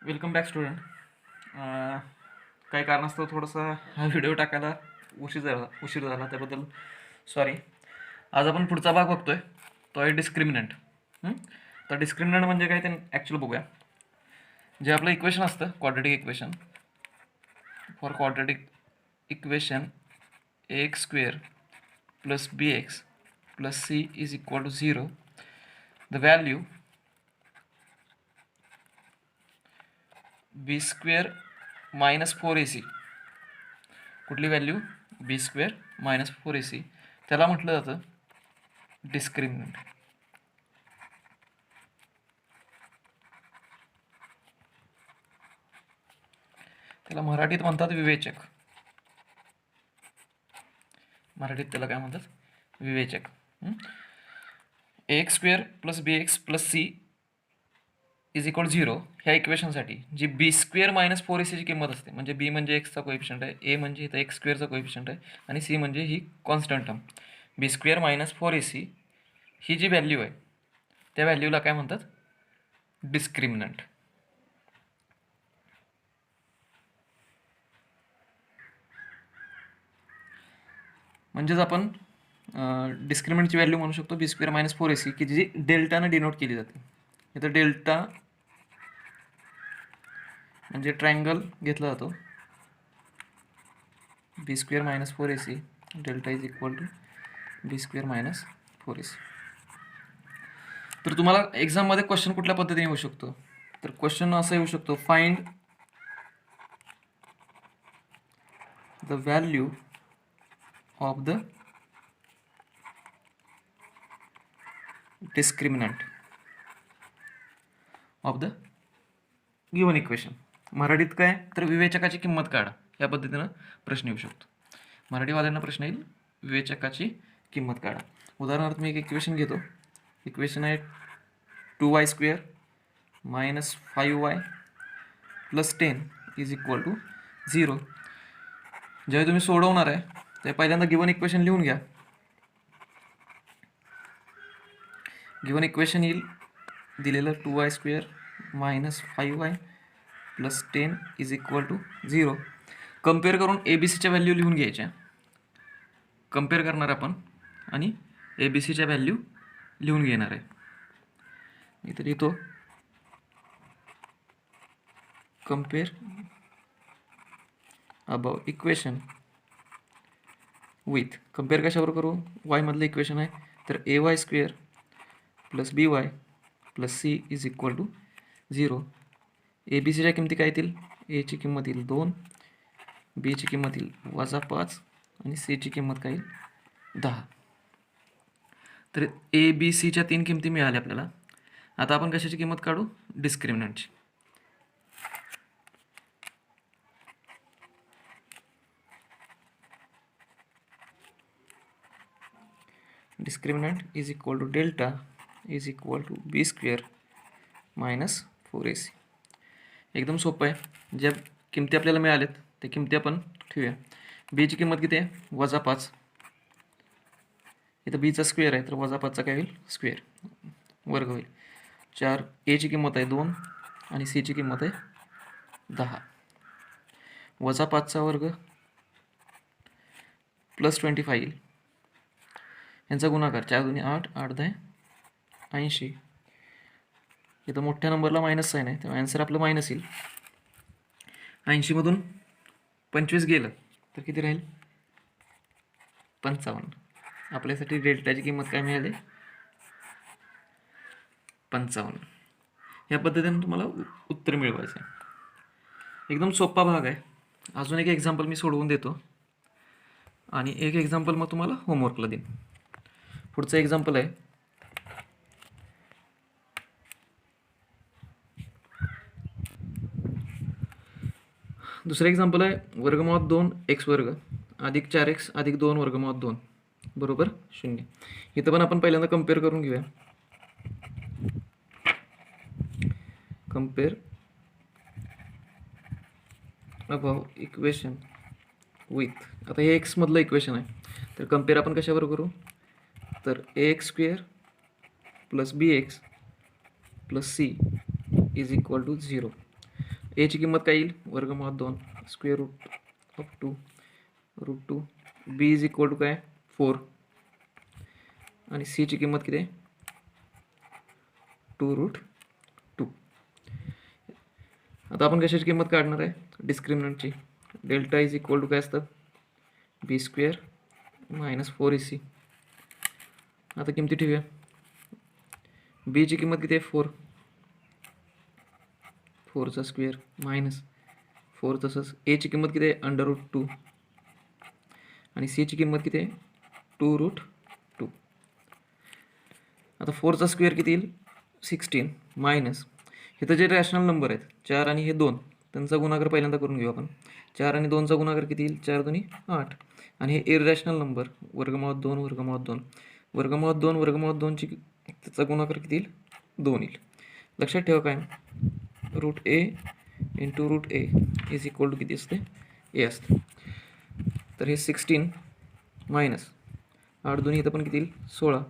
Welcome back student. काही कारणास्तव थोडासा हा व्हिडिओ टाकायला उशीर झाला त्याबद्दल सॉरी. आज आपण पुढचा भाग बघतोय, तो आहे डिस्क्रिमिनंट. तर डिस्क्रिमिनंट म्हणजे काय ते ॲक्च्युअली बघूया. जे आपलं इक्वेशन असतं quadratic equation, for quadratic equation x square plus b x plus c is equal to 0, the value b square minus 4ac, कुठली value b square minus 4ac, त्याला म्हटलं जातं डिस्क्रिमिनंट. त्याला मराठीत म्हणतात विवेचक. मराठीत त्याला काय म्हणतात? विवेचक. X square plus b x plus c is equal 0 ह्या इक्वेशनसाठी G B square minus 4ac किंमत असते, म्हणजे बी म्हणजे एक्सचा कोएफिशियंट आहे, ए म्हणजे इथं एक्स स्क्वेअरचा कोएफिशियंट आहे आणि सी म्हणजे ही कॉन्स्टंट टर्म. बी स्क्वेअर मायनस 4ac ही जी व्हॅल्यू आहे त्या व्हॅल्यूला काय म्हणतात? डिस्क्रिमिनंट. म्हणजेच आपण डिस्क्रिमिनंटची व्हॅल्यू म्हणू शकतो बी स्क्वेअर मायनस 4ac, की जी डेल्टानं डिनोट केली जाते. इथं डेल्टा म्हणजे ट्रायंगल घेतला जातो, b square minus 4ac, delta is equal to b square minus 4ac. तर तुम्हाला एक्झाममध्ये क्वेश्चन कुठल्या पद्धतीने येऊ शकतो? तर क्वेश्चन असं येऊ शकतो, find the value of the discriminant of the given equation. मराठीत काय तर विवेचकाची किंमत काढा, या पद्धतीनं प्रश्न येऊ शकतो. मराठीवाल्यांना प्रश्न येईल विवेचकाची किंमत काढा. उदाहरणार्थ मी एक इक्वेशन घेतो. इक्वेशन आहे 2y square minus 5y plus 10 is equal to 0. जेव्हा तुम्ही सोडवणार आहे ते पहिल्यांदा गिवन इक्वेशन लिहून घ्या. गिवन इक्वेशन येईल दिलेलं 2y square minus 5y plus 10 is equal to 0. Compare करून ए बी सीच्या व्हॅल्यू लिहून घ्यायच्या. कम्पेअर करणार आपण आणि ए बी सीच्या व्हॅल्यू लिहून घेणार आहे. मी तर लिहितो compare above equation with. Compare कशावर करू? वायमधलं इक्वेशन आहे तर a y square plus b y plus c is equal to 0. A b सीच्या किमती काय येतील? एची किंमत येईल 2, बीची किंमत येईल -5 आणि सीची किंमत काय येईल 10. तर ए बी सीच्या 3 किमती मिळाल्या आपल्याला. आता आपण कशाची किंमत काढू? डिस्क्रिमिनंटची. Discriminant is equal to delta is equal to b square minus 4ac. एकदम सोपं आहे. ज्या किमती आपल्याला मिळाल्यात त्या किमती आपण ठेवूया. बीची किंमत किती आहे? -5. इथं बीचा स्क्वेअर आहे तर -5चा काय होईल? स्क्वेअर, वर्ग होईल. 4. एची किंमत आहे 2 आणि सीची किंमत आहे 10. -5चा वर्ग प्लस 25 येईल. यांचा गुणाकार 4 दूनी 8, 8 10 80. इथं मोठ्या नंबरला मायनस साईन आहे तेव्हा आन्सर आपलं मायनस येईल. 80मधून 25 गेलं तर किती राहील? 55. आपल्यासाठी डेल्टाची किंमत काय मिळाली? 55. या पद्धतीने तुम्हाला उत्तर मिळवायचं आहे. एकदम सोपा भाग आहे. अजून एक एक्झाम्पल मी सोडवून देतो आणि एक एक्झाम्पल मग तुम्हाला होमवर्कला देईन. पुढचं एक्झाम्पल आहे दुसरं एक्झाम्पल आहे वर्गमुळात 2 x वर्ग अधिक 4x अधिक 2 वर्गमुळात 2 बरोबर 0. इथं पण आपण पहिल्यांदा कम्पेअर करून घेऊया. Compare above equation with. आता हे एक्स मधलं इक्वेशन आहे तर कम्पेअर आपण कशावर करू? तर x square plus b x plus c is equal to 0. एची किंमत काय येईल वर्गमुळात 2 square root of 2 root 2. B is equal to काय 4 आणि सीची किंमत किती आहे 2 रूट 2. आता आपण कशाची किंमत काढणार आहे डिस्क्रिमिनंटची. डेल्टा इज इक्वल टू काय असतं बी स्क्वेअर मायनस 4ac. आता किमती ठेवूया. बीची किंमत किती आहे 4, 4चा स्क्वेअर मायनस 4 तसंच. एची किंमत किती आहे अंडर रूट 2 आणि सीची किंमत किती आहे 2 रूट 2. आता 4चा स्क्वेअर किती येईल 16 मायनस इथं जे रॅशनल नंबर आहेत 4 आणि हे 2 त्यांचा गुणाकार पहिल्यांदा करून घेऊ आपण. 4 आणि 2चा गुणाकार किती येईल 4 2 8 आणि हे इररॅशनल नंबर वर्गमुळात 2 वर्गमुळात 2 वर्गमुळात 2 वर्गमुळात 2ची त्याचा गुणाकार किती येईल 2 येईल. लक्षात ठेवा काय root a into root a is equal to किती असते ए असते. तर हे 16 मायनस 8 2 इथं पण किती येईल 16,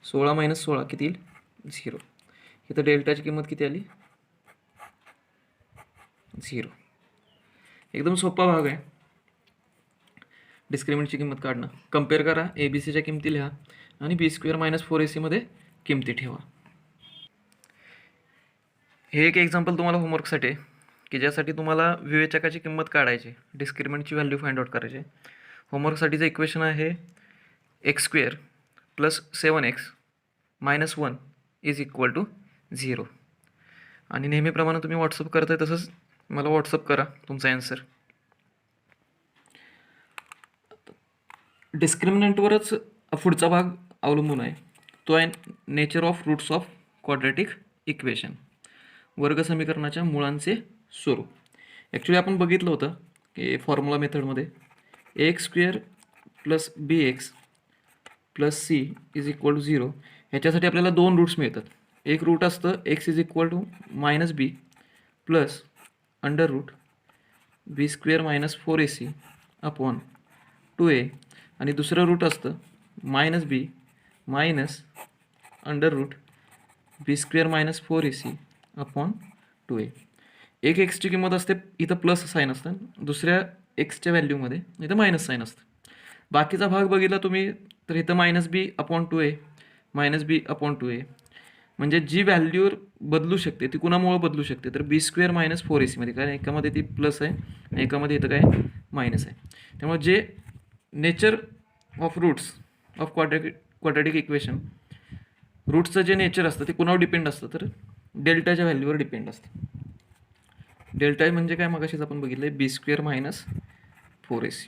16 मायनस 16 किती येईल 0. इथं डेल्टाची किंमत किती आली 0. एकदम सोपा भाग आहे डिस्क्रिमिनंटची किंमत काढणं. कम्पेअर करा ए बी सीच्या किमती लिहा आणि बी स्क्वेअर मायनस 4ac मध्ये किमती ठेवा. हे एक एक्झाम्पल तुम्हाला होमवर्कसाठी आहे की ज्यासाठी तुम्हाला विवेचकाची किंमत काढायची डिस्क्रिमिनंटची व्हॅल्यू फाइंड आउट करायची. होमवर्कसाठीचं इक्वेशन आहे x square plus 7x minus 1 is equal to 0. आणि नेहमीप्रमाणे तुम्ही व्हॉट्सअप करताय तसंच मला व्हॉट्सअप करा तुमचा ॲन्सर. डिस्क्रिमिनंटवरच पुढचा भाग अवलंबून आहे. तो आहे nature of roots of quadratic equation. वर्ग समीकरणाच्या मुळांचे स्वरूप. ॲक्च्युली आपण बघितलं होतं की फॉर्म्युला मेथडमध्ये x square plus b x plus c is equal to 0 ह्याच्यासाठी आपल्याला 2 रूट्स मिळतात. एक रूट असतं x is equal to minus b plus under root b square minus 4ac upon 2a आणि दुसरं रूट असतं minus b minus under root b square minus 4ac upon 2a. एक एक्सची किंमत असते इथं प्लस साईन असतं, दुसऱ्या एक्सच्या व्हॅल्यूमध्ये इथं मायनस साईन असतं. बाकीचा भाग बघितला तुम्ही तर इथं मायनस बी अपॉन 2a मायनस बी अपॉन 2a म्हणजे जी व्हॅल्यूवर बदलू शकते ती कुणामुळं बदलू शकते तर बी स्क्वेअर मायनस 4ac मध्ये, कारण एकामध्ये ती प्लस आहे आणि एकामध्ये इथं काय मायनस आहे. त्यामुळे जे nature of roots of quadratic equation रूट्सचं जे नेचर असतं ते कुणावर डिपेंड असतं तर डेल्टाच्या व्हॅल्यूवर डिपेंड असतं. डेल्टा म्हणजे काय मगाशीच आपण बघितलं आहे बी स्क्वेअर मायनस 4ac.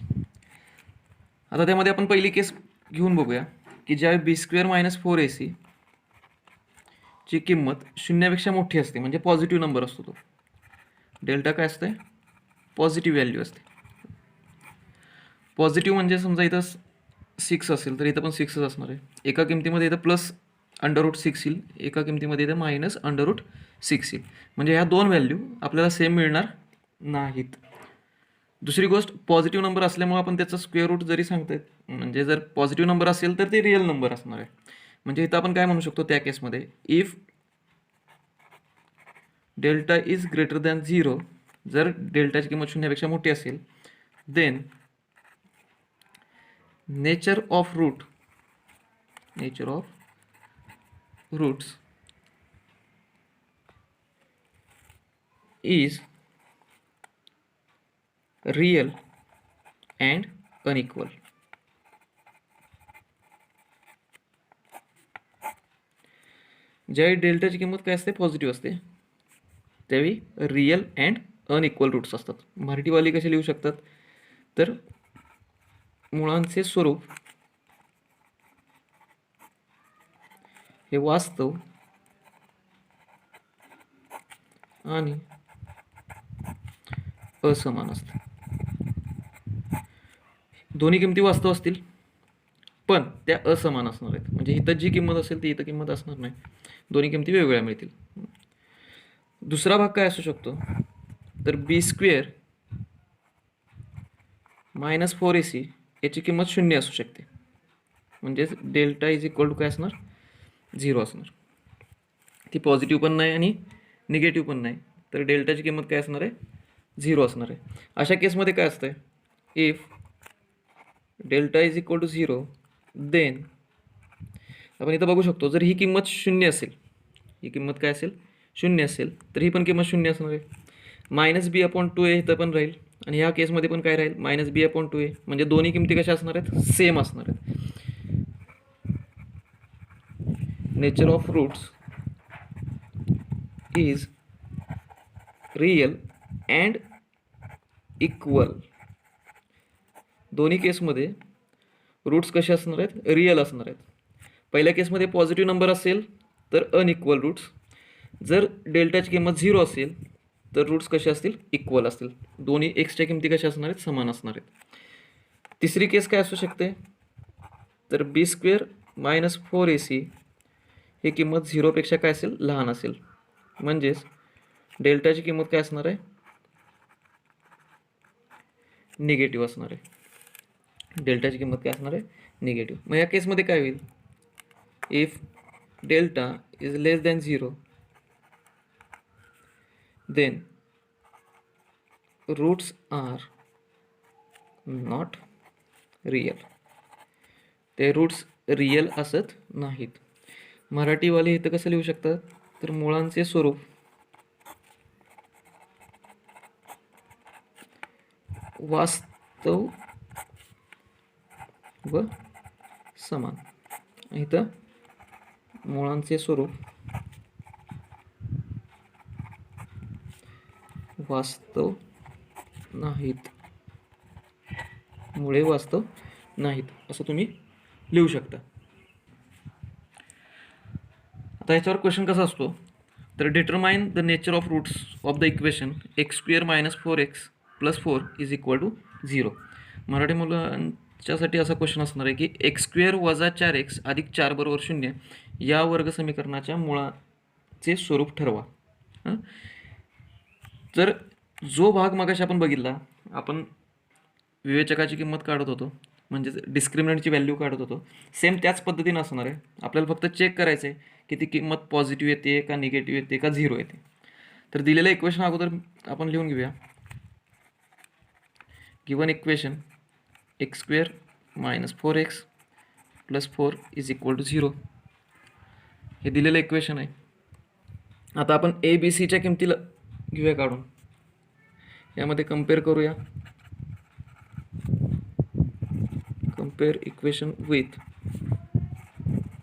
आता त्यामध्ये आपण पहिली केस घेऊन बघूया की ज्या बी स्क्वेअर मायनस 4ac ची किंमत शून्यापेक्षा मोठी असते म्हणजे पॉझिटिव्ह नंबर असतो तो. डेल्टा काय असते पॉझिटिव्ह व्हॅल्यू असते. पॉझिटिव्ह म्हणजे समजा इथं 6 असेल तर इथं पण 6च असणार आहे. एका किमतीमध्ये इथं प्लस अंडर रूट 6 येईल, एका किमतीमध्ये इथं मायनस अंडर रूट 6 येईल. म्हणजे ह्या 2 व्हॅल्यू आपल्याला सेम मिळणार नाहीत. दुसरी गोष्ट पॉझिटिव्ह नंबर असल्यामुळे आपण त्याचा स्क्वेअर रूट जरी सांगतायत म्हणजे जर पॉझिटिव्ह नंबर असेल तर ते रिअल नंबर असणार आहे. म्हणजे इथं आपण काय म्हणू शकतो त्या केसमध्ये if delta is greater than 0 जर डेल्टाची किंमत शून्यापेक्षा मोठी असेल then nature of roots is real and unequal. ज्यावेळी डेल्टाची किंमत काय असते पॉझिटिव्ह असते त्यावेळी रिअल अँड अनइक्वल रूट्स असतात. मराठीवाली कसे लिहू शकतात तर मुळांचे स्वरूप हे वास्तव आणि असमान असतं. दोन्ही किमती वास्तव असतील पण त्या असमान असणार आहेत. म्हणजे इथं जी किंमत असेल ती इथं किंमत असणार नाही, दोन्ही किमती वेगवेगळ्या मिळतील. दुसरा भाग काय असू शकतो तर बी स्क्वेअर मायनस 4ac याची किंमत 0 असू शकते. म्हणजेच डेल्टा इज इक्वल टू काय असणार 0 असणार. ती पॉझिटिव्ह पण नाही आणि निगेटिव्ह पण नाही, तर डेल्टाची किंमत काय असणार आहे? 0 असणार आहे. अशा केसमध्ये काय असतं आहे? If delta is equal to 0 then आपण इथं बघू शकतो, जर ही किंमत 0 असेल, ही किंमत काय असेल? 0 असेल, तर ही पण किंमत 0 असणार आहे. -b/2a इथं पण राहील आणि ह्या केसमध्ये पण काय राहील? -b/2a. म्हणजे दोन्ही किमती कशा असणार आहेत? सेम असणार आहेत. Nature of roots is real and equal. दोन्ही केसमध्ये रूट्स कसे असणार आहेत? रियल असणार आहेत. पहिल्या केसमध्ये पॉझिटिव्ह नंबर असेल तर अनइक्वल रूट्स. जर डेल्टाची किंमत 0 असेल तर रूट्स कसे असतील? इक्वल असतील. दोन्ही एक्सच्या किमती कशा असणार आहेत? समान असणार आहेत. तिसरी केस काय असू शकते? तर b² - 4ac ही किंमत 0पेक्षा काय असेल? लहान असेल. म्हणजेच डेल्टाची किंमत काय असणार आहे? निगेटिव्ह असणार आहे. डेल्टाची किंमत काय असणार आहे? निगेटिव्ह. मग या केसमध्ये काय होईल? If delta is less than 0 then roots are not real. ते रूट्स रियल असत नाहीत. मराठीवाले इथं कसं लिहू शकतात? तर मुळांचे स्वरूप वास्तव व समान. इथं मुळांचे स्वरूप वास्तव नाहीत, मुळे वास्तव नाहीत असं तुम्ही लिहू शकता. आता याच्यावर क्वेश्चन कसा असतो? तर determine the nature of roots of the equation x² - 4x + 4 is equal to 0. Marathi मुलांच्यासाठी असा क्वेश्चन असणार आहे की x² - 4x + 4 = 0 या वर्ग समीकरणाच्या मुळाचे स्वरूप ठरवा. तर जो भाग मगाशी आपण बघितला, आपण विवेचकाची किंमत काढत होतो, म्हणजेच डिस्क्रिमिनंटची व्हॅल्यू काढत होतो, सेम त्याच पद्धतीनं असणार आहे. आपल्याला फक्त चेक करायचं आहे की ती किंमत पॉझिटिव्ह येते का निगेटिव्ह येते का 0 येते. तर दिलेलं इक्वेशन अगोदर आपण लिहून घेऊया. Given equation x² - 4x + 4 is equal to 0 हे दिलेलं इक्वेशन आहे. आता आपण ABCच्या किमतीला घेऊया काढून, यामध्ये कम्पेअर करूया. Compare equation with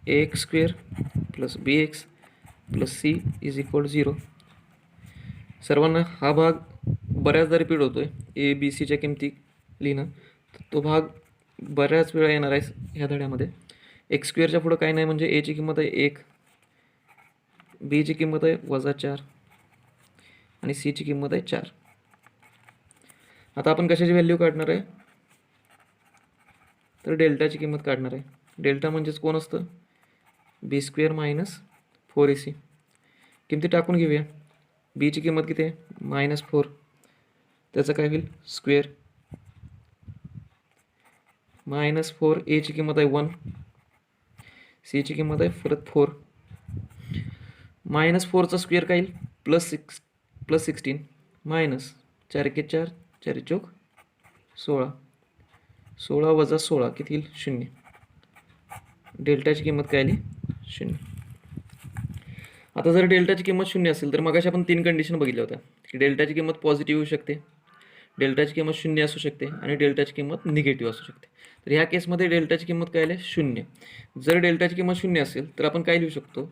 ax² + bx + c is equal to 0. सर्वांना हा भाग बऱ्याचदा रिपीट होतो आहे, ABCच्या किमती लिहिणं. तो भाग बऱ्याच वेळा येणार आहे ह्या धड्यामध्ये. x² पुढं काही नाही, म्हणजे a ची किंमत आहे 1, b ची किंमत आहे -4 आणि c ची किंमत आहे 4. आता आपण कशाची व्हॅल्यू काढणार आहे? तर डेल्टाची किंमत काढणार आहे. डेल्टा म्हणजेच कोण असतं? b² - 4ac. किमती टाकून घेऊया. b ची किंमत किती आहे? -4. त्याचं काय होईल? स्क्वेअर. -4 a ची किंमत आहे 1, c ची किंमत आहे परत 4. -4चा स्क्वेअर काय येईल? +6 +16 -4 × 4 4 × 16. 16 - 16 किती येईल? 0. डेल्टाची किंमत काय आली? 0. आता जर डेल्टाची किंमत 0 असेल तर मगाशी आपण 3 कंडिशन बघितल्या होत्या की डेल्टाची किंमत पॉझिटिव्ह होऊ शकते, डेल्टाची किंमत 0 असू शकते आणि डेल्टाची किंमत निगेटिव्ह असू शकते. तर ह्या केसमध्ये डेल्टाची किंमत काय आली? 0. जर डेल्टाची किंमत 0 असेल तर आपण काय लिहू शकतो?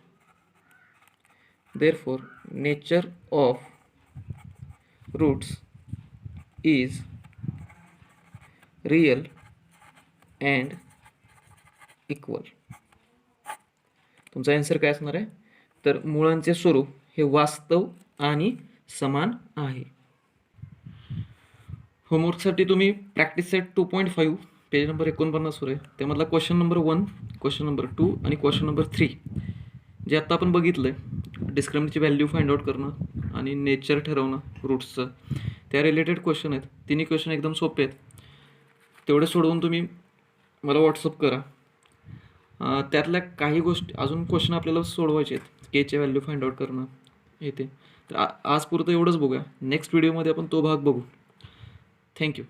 Therefore nature of roots is real and equal. तुमचा आन्सर काय असणार आहे? तर मुळांचे स्वरूप हे वास्तव आणि समान आहे. होमवर्कसाठी तुम्ही प्रॅक्टिस सेट 2.5 पेज नंबर 49 वर आहे, त्यामधला क्वेश्चन नंबर 1, क्वेश्चन नंबर 2 आणि क्वेश्चन नंबर 3 जे आत्ता आपण बघितलं आहे, डिस्क्रिमिनंटची व्हॅल्यू फाइंड आउट करणं आणि नेचर ठरवणं रूट्सचं, त्या रिलेटेड क्वेश्चन आहेत. तिन्ही क्वेश्चन एकदम सोपे आहेत. तेवढे सोडवून तुम्ही मला व्हॉट्सअप करा. त्यातल्या काही गोष्टी अजून क्वेश्चन आपल्याला सोडवायचे आहेत. केची व्हॅल्यू फाइंड आउट करणं, येते. तर आज पुरतं एवढंच बघूया. नेक्स्ट व्हिडिओमध्ये आपण तो भाग बघू. थँक्यू.